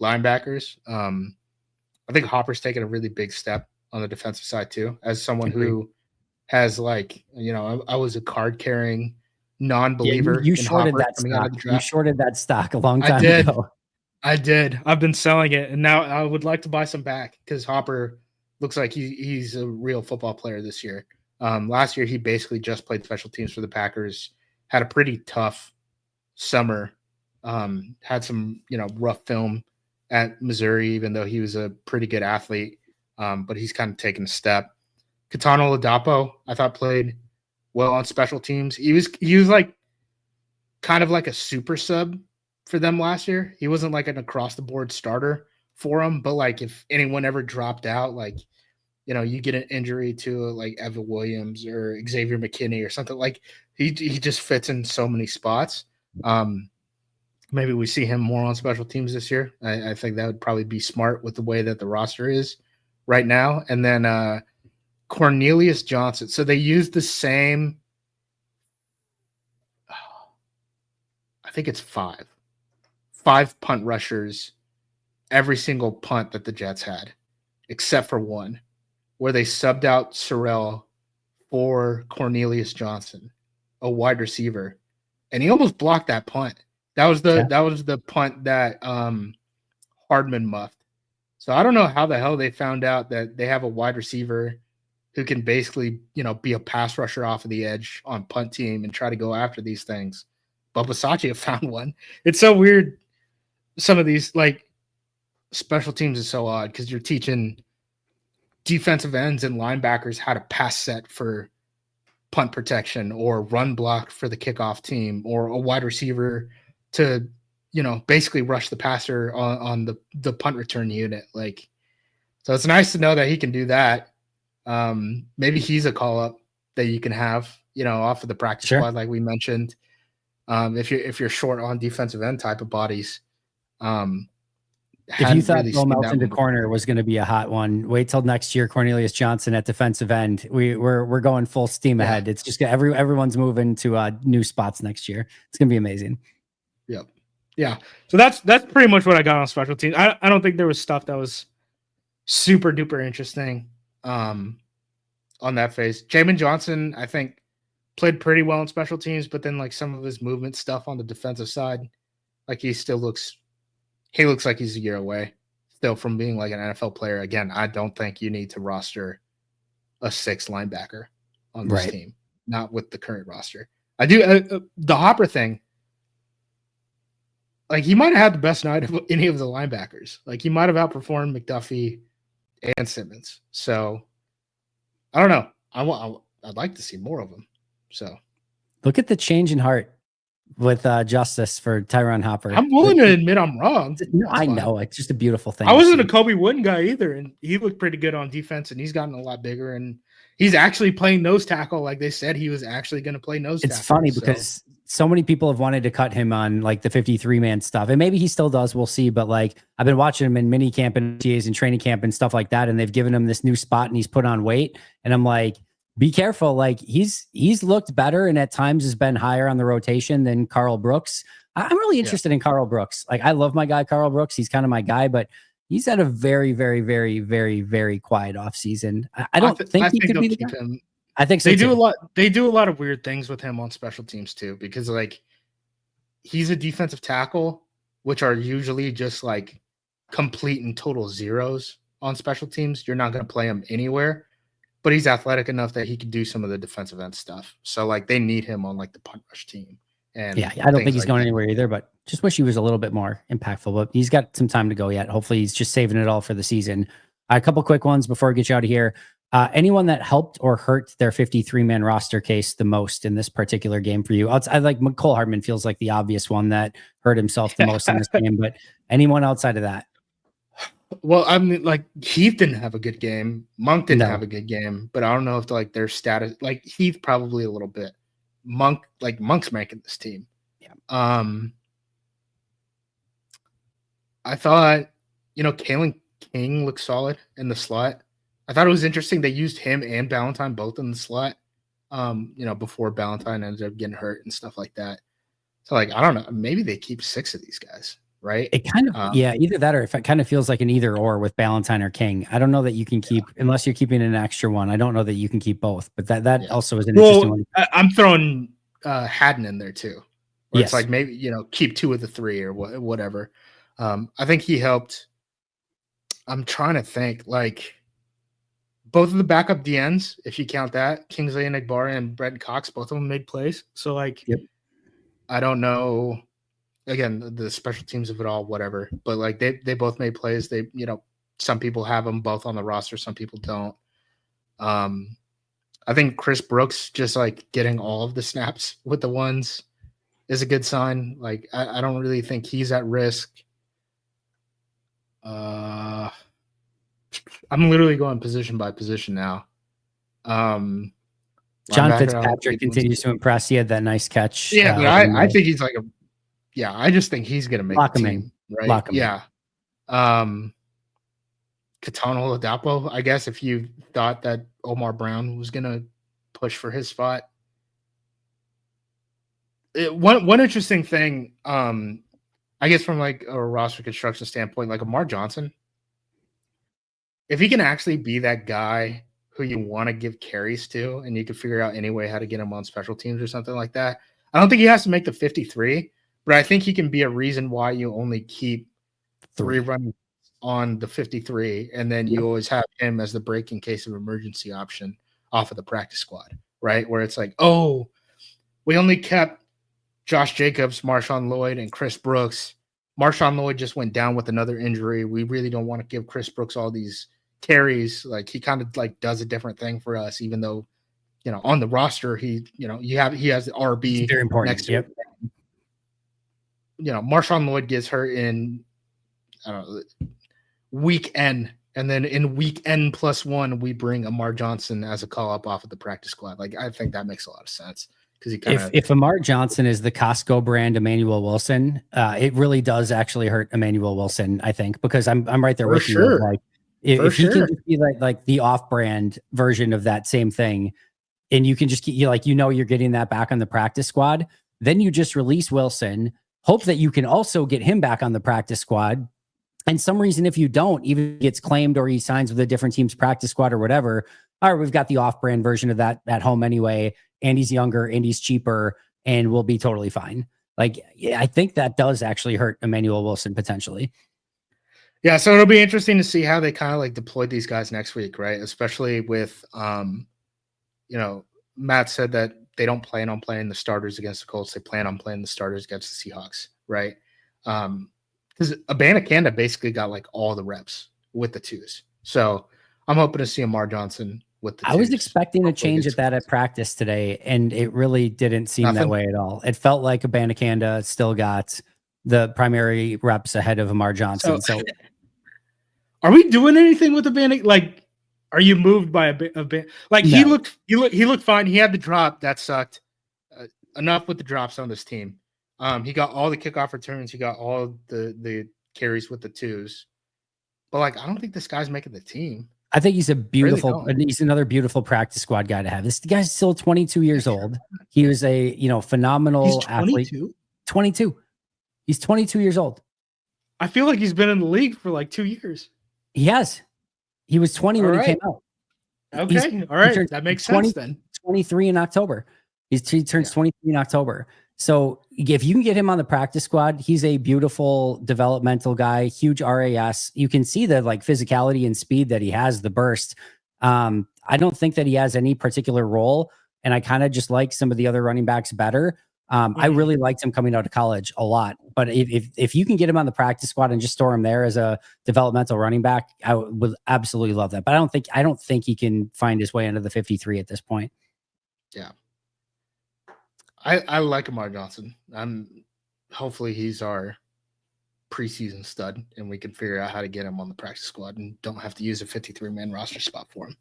linebackers. I think Hopper's taken a really big step on the defensive side too, as someone who has, like, I was a card carrying Yeah, non-believer you in shorted Hopper that coming out stock. of the You draft. shorted that stock a long I time did. ago. I did. I've been selling it, and now I would like to buy some back because Hopper looks like he's a real football player this year. Last year, he basically just played special teams for the Packers, had a pretty tough summer, had some rough film at Missouri, even though he was a pretty good athlete. But he's kind of taken a step. Katano Ladapo, I thought played well on special teams. He was like kind of like a super sub for them last year. He wasn't like an across the board starter for them, but like if anyone ever dropped out, like you get an injury to like Evan Williams or Xavier McKinney or something, like he just fits in so many spots. Maybe we see him more on special teams this year. I think that would probably be smart with the way that the roster is right now. And then Cornelius Johnson. So they used the same, I think it's five punt rushers every single punt that the Jets had, except for one, where they subbed out Sorrell for Cornelius Johnson, a wide receiver, and he almost blocked that punt. That was the punt that Hardman muffed. So I don't know how the hell they found out that they have a wide receiver who can basically, be a pass rusher off of the edge on punt team and try to go after these things. But Bisaccia found one. It's so weird. Some of these, like, special teams is so odd because you're teaching defensive ends and linebackers how to pass set for punt protection or run block for the kickoff team or a wide receiver to, basically rush the passer on the punt return unit. Like, so it's nice to know that he can do that. Maybe he's a call up that you can have, off of the practice squad, like we mentioned. If you're short on defensive end type of bodies. If you thought Bill Melton to corner was going to be a hot one, wait till next year. Cornelius Johnson at defensive end. We're going full steam ahead. It's just everyone's moving to new spots next year. It's going to be amazing. Yep. Yeah. So that's pretty much what I got on special teams. I don't think there was stuff that was super duper interesting on that phase. Jamin Johnson, I think, played pretty well in special teams, but then like some of his movement stuff on the defensive side, like he looks like he's a year away still from being like an NFL player. Again, I don't think you need to roster a 6 linebacker on this team, not with the current roster. I do the Hopper thing. Like he might have had the best night of any of the linebackers. Like he might have outperformed McDuffie and Simmons. So I don't know. I'd like to see more of them. So look at the change in heart with Justice for Tyron Hopper. I'm willing to admit I'm wrong. I know. It's just a beautiful thing. I wasn't a Kobe Wooden guy either, and he looked pretty good on defense, and he's gotten a lot bigger, and he's actually playing nose tackle like they said he was actually going to play nose tackle. It's funny because so many people have wanted to cut him on like the 53-man stuff, and maybe he still does. We'll see. But like I've been watching him in mini camp and TAs and training camp and stuff like that, and they've given him this new spot, and he's put on weight, and I'm like, be careful. Like he's looked better and at times has been higher on the rotation than Carl Brooks. I'm really interested in Carl Brooks. Like I love my guy, Carl Brooks. He's kind of my guy, but he's had a very, very, very, very, very quiet offseason. I don't think he could be the guy. Him. I think so they do a lot. They do a lot of weird things with him on special teams too, because like he's a defensive tackle, which are usually just like complete and total zeros on special teams. You're not going to play him anywhere. But he's athletic enough that he can do some of the defensive end stuff. So like they need him on like the punt rush team. And yeah, I don't think he's going anywhere either, but just wish he was a little bit more impactful. But he's got some time to go yet. Hopefully he's just saving it all for the season. A couple quick ones before we get you out of here. Anyone that helped or hurt their 53-man roster case the most in this particular game for you? I like Cole Hardman feels like the obvious one that hurt himself the most in this game, but anyone outside of that? Well, I mean, like Heath didn't have a good game. Monk didn't have a good game, but I don't know if like their status, like Heath probably a little bit. Monk's making this team. Yeah. I thought, Kalen King looked solid in the slot. I thought it was interesting they used him and Ballantyne both in the slot. Before Ballantyne ended up getting hurt and stuff like that. So like I don't know, maybe they keep 6 of these guys. Right. It kind of, either that or if it kind of feels like an either or with Ballantyne or King. I don't know that you can keep, unless you're keeping an extra one. I don't know that you can keep both, but that also is an interesting one. I'm throwing Haddon in there too, where it's like maybe keep 2 of the 3 or whatever. I think he helped. I'm trying to think like both of the backup DNs, if you count that, Kingsley and Igbara and Brett Cox, both of them made plays. So like, I don't know. Again, the special teams of it all, whatever. But like they both made plays. They some people have them both on the roster, some people don't. I think Chris Brooks just like getting all of the snaps with the ones is a good sign. Like I don't really think he's at risk. I'm literally going position by position now. John Fitzpatrick continues to impress. He had that nice catch. Yeah, but I think he's like I just think he's gonna make the team, right? Yeah. Katana Ladapo, I guess if you thought that Omar Brown was gonna push for his spot. One interesting thing, I guess from like a roster construction standpoint, like Amar Johnson, if he can actually be that guy who you want to give carries to, and you can figure out any way how to get him on special teams or something like that. I don't think he has to make the 53, but I think he can be a reason why you only keep 3 running on the 53, and then you always have him as the break in case of emergency option off of the practice squad, right? Where it's like, oh, we only kept Josh Jacobs, Marshawn Lloyd, and Chris Brooks. Marshawn Lloyd just went down with another injury. We really don't want to give Chris Brooks all these carries. Like he kind of like does a different thing for us, even though, on the roster, he has the RB very important next to him. Marshawn Lloyd gets hurt in, I don't know, week N. And then in week N plus 1, we bring Amar Johnson as a call up off of the practice squad. Like, I think that makes a lot of sense. If Amar Johnson is the Costco brand Emmanuel Wilson, it really does actually hurt Emmanuel Wilson, I think, because I'm right there with you. Like, if he can just be like the off-brand version of that same thing, and you can just keep you're getting that back on the practice squad, then you just release Wilson, hope that you can also get him back on the practice squad. And some reason, if you don't, even if he gets claimed or he signs with a different team's practice squad or whatever, all right, we've got the off-brand version of that at home anyway. And he's younger and he's cheaper and we'll be totally fine. Like, I think that does actually hurt Emmanuel Wilson potentially. Yeah. So it'll be interesting to see how they kind of like deploy these guys next week, right? Especially with, Matt said that they don't plan on playing the starters against the Colts. They plan on playing the starters against the Seahawks, right? Because Abanikanda basically got like all the reps with the 2s. So I'm hoping to see Amar Johnson with the 2s. I was expecting a change at practice today, and it really didn't seem that way at all. It felt like Abanikanda still got the primary reps ahead of Amar Johnson. So are we doing anything with Abanikanda? Like, are you moved by a like no. He looked fine. He had the drop that sucked. Enough with the drops on this team. He got all the kickoff returns. He got all the carries with the 2s. But like, I don't think this guy's making the team. I think he's he's another beautiful practice squad guy to have. This guy's still 22 years old. He was a, phenomenal athlete. 22. He's 22 years old. I feel like he's been in the league for like 2 years. He has. He was 20 when he came out. Okay. All right. That makes sense then. 23 in October. He turns 23 in October. So if you can get him on the practice squad, he's a beautiful developmental guy, huge RAS. You can see the like physicality and speed that he has, the burst. I don't think that he has any particular role. And I kind of just like some of the other running backs better. I really liked him coming out of college a lot. But if you can get him on the practice squad and just store him there as a developmental running back, I would absolutely love that. But I don't think he can find his way into the 53 at this point. Yeah. I like Amar Johnson. Hopefully he's our preseason stud and we can figure out how to get him on the practice squad and don't have to use a 53-man roster spot for him.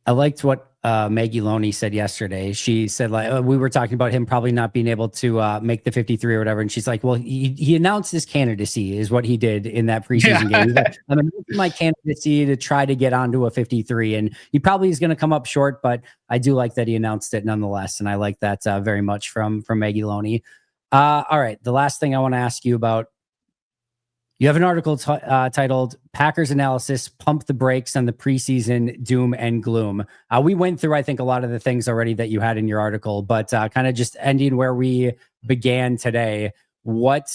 I liked what Maggie Loney said yesterday. She said, like, we were talking about him probably not being able to make the 53 or whatever. And she's like, well, he announced his candidacy is what he did in that preseason game. He's like, I'm announcing my candidacy to try to get onto a 53. And he probably is going to come up short, but I do like that he announced it nonetheless. And I like that very much from Maggie Loney. All right. The last thing I want to ask you about, You have an article titled Packers Analysis, Pump the Brakes on the Preseason Doom and Gloom. We went through, I think, a lot of the things already that you had in your article, but kind of just ending where we began today. What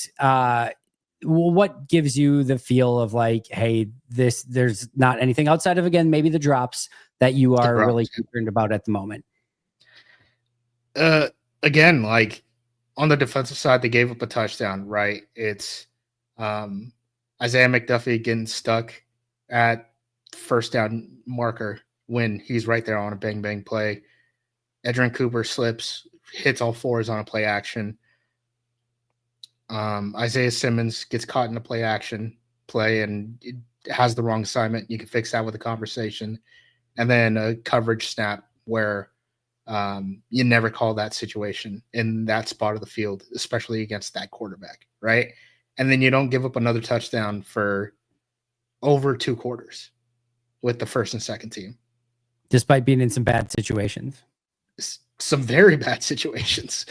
gives you the feel of like, hey, there's not anything outside of, again, maybe the drops that you are really concerned about at the moment? Again, like on the defensive side, they gave up a touchdown, right? It's Isaiah McDuffie getting stuck at first down marker when he's right there on a bang bang play. Edgerrin Cooper slips, hits all fours on a play action. Isaiah Simmons gets caught in a play action play and it has the wrong assignment. You can fix that with a conversation. And then a coverage snap where you never call that situation in that spot of the field, especially against that quarterback, right? And then you don't give up another touchdown for over 2 quarters with the first and second team. Despite being in some bad situations. Some very bad situations.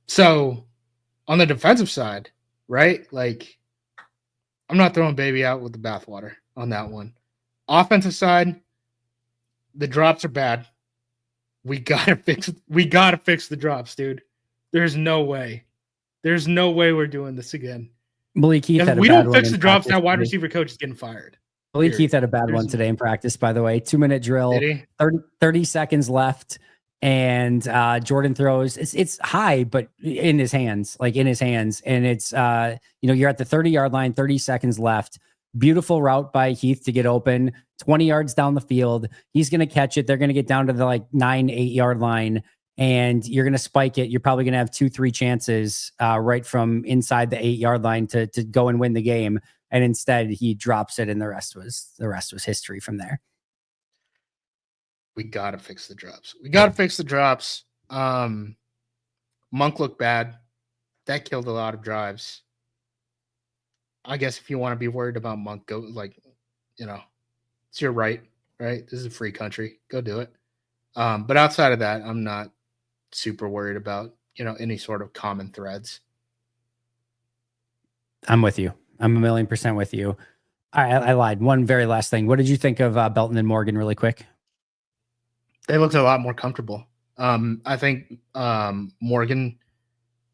So on the defensive side, right? Like, I'm not throwing baby out with the bathwater on that one. Offensive side, the drops are bad. We gotta fix the drops, dude. There's no way we're doing this again. Malik Heath if we don't fix the drops, that wide receiver coach is getting fired. Malik Heath had a bad one today in practice, by the way. 2-minute drill, 30 seconds left, and Jordan throws. It's high, but in his hands, and it's you're at the 30-yard line, 30 seconds left. Beautiful route by Heath to get open, 20 yards down the field. He's going to catch it. They're going to get down to the 9-8 yard line, and you're going to spike it. You're probably going to have 2-3 chances right from inside the 8-yard line to go and win the game. And instead he drops it, and the rest was history from there. We got to fix the drops. Monk looked bad. That killed a lot of drives. I guess if you want to be worried about Monk, go it's your right? This is a free country. Go do it. But outside of that, I'm not super worried about, any sort of common threads. I'm with you. I'm 1,000,000% with you. I lied. One very last thing. What did you think of Belton and Morgan really quick? They looked a lot more comfortable. I think Morgan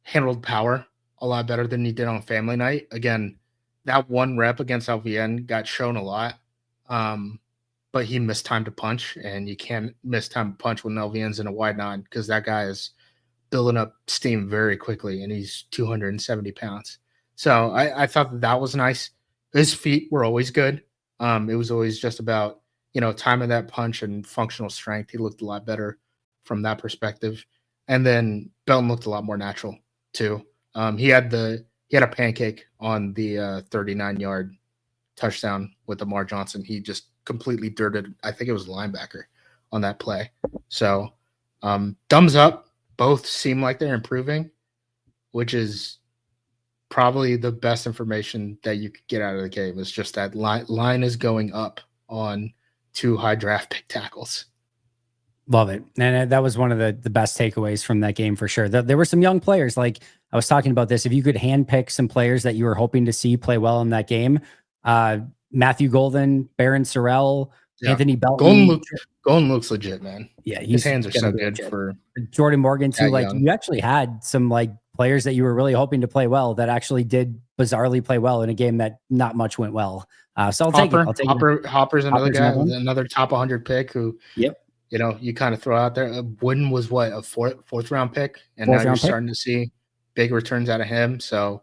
handled power a lot better than he did on family night. Again, that one rep against LVN got shown a lot, but he missed time to punch, and you can't miss time to punch when LVN's in a wide 9 because that guy is building up steam very quickly, and he's 270 pounds. So I thought that was nice. His feet were always good. It was always just about, time of that punch and functional strength. He looked a lot better from that perspective. And then Belton looked a lot more natural too. He had a pancake on the 39-yard touchdown with Lamar Johnson. He just completely dirted, I think it was a linebacker on that play. So thumbs up. Both seem like they're improving, which is probably the best information that you could get out of the game. Is just that line is going up on 2 high draft pick tackles. Love it. And that was one of the best takeaways from that game for sure. There were some young players. Like I was talking about this. If you could handpick some players that you were hoping to see play well in that game, Matthew Golden, Barron Sorrell, Anthony Belton. Golden looks legit, man. Yeah, his hands are so good for Jordan Morgan too. You actually had some players that you were really hoping to play well that actually did bizarrely play well in a game that not much went well. So I'll take it. Hopper's another guy, another top 100 pick who, you kind of throw out there. Wooden was a fourth round pick, and now you're starting to see big returns out of him. So,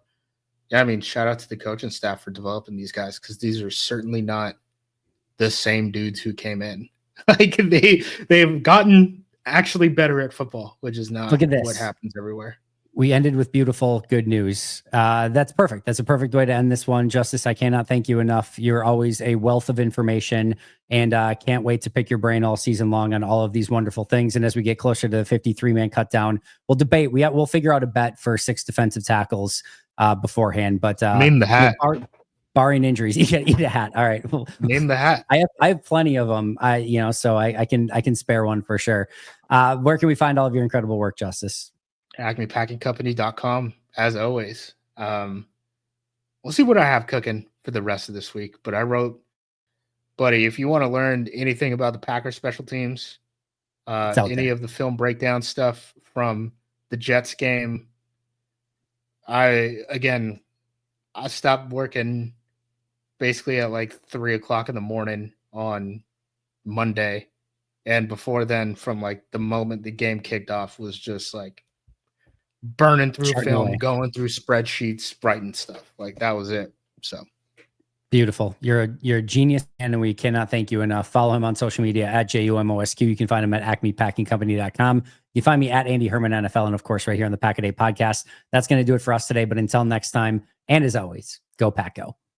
yeah, I mean, shout out to the coaching staff for developing these guys, because these are certainly not the same dudes who came in. They've gotten actually better at football, which is not what happens everywhere. We ended with beautiful, good news. That's perfect. That's a perfect way to end this one. Justis, I cannot thank you enough. You're always a wealth of information, and can't wait to pick your brain all season long on all of these wonderful things. And as we get closer to the 53-man cut down, we'll debate. We'll figure out a bet for 6 defensive tackles beforehand. But name the hat. Barring injuries, you can eat a hat. All right. Name the hat. I have plenty of them. So I can spare one for sure. Where can we find all of your incredible work, Justis? AcmePackingCompany.com, as always. we'll see what I have cooking for the rest of this week. But I wrote, buddy, if you want to learn anything about the Packers special teams, any of the film breakdown stuff from the Jets game, I stopped working basically at like 3:00 in the morning on Monday. And before then, from like the moment the game kicked off, was just like burning through Charting film, away. going through spreadsheets, writing stuff. Like that was it. So beautiful. You're a genius, and we cannot thank you enough. Follow him on social media at JUMOSQ. You can find him at acmepackingcompany.com. You find me at Andy Herman NFL, and of course, right here on the Pack a Day podcast. That's going to do it for us today. But until next time, and as always, go Pack Go.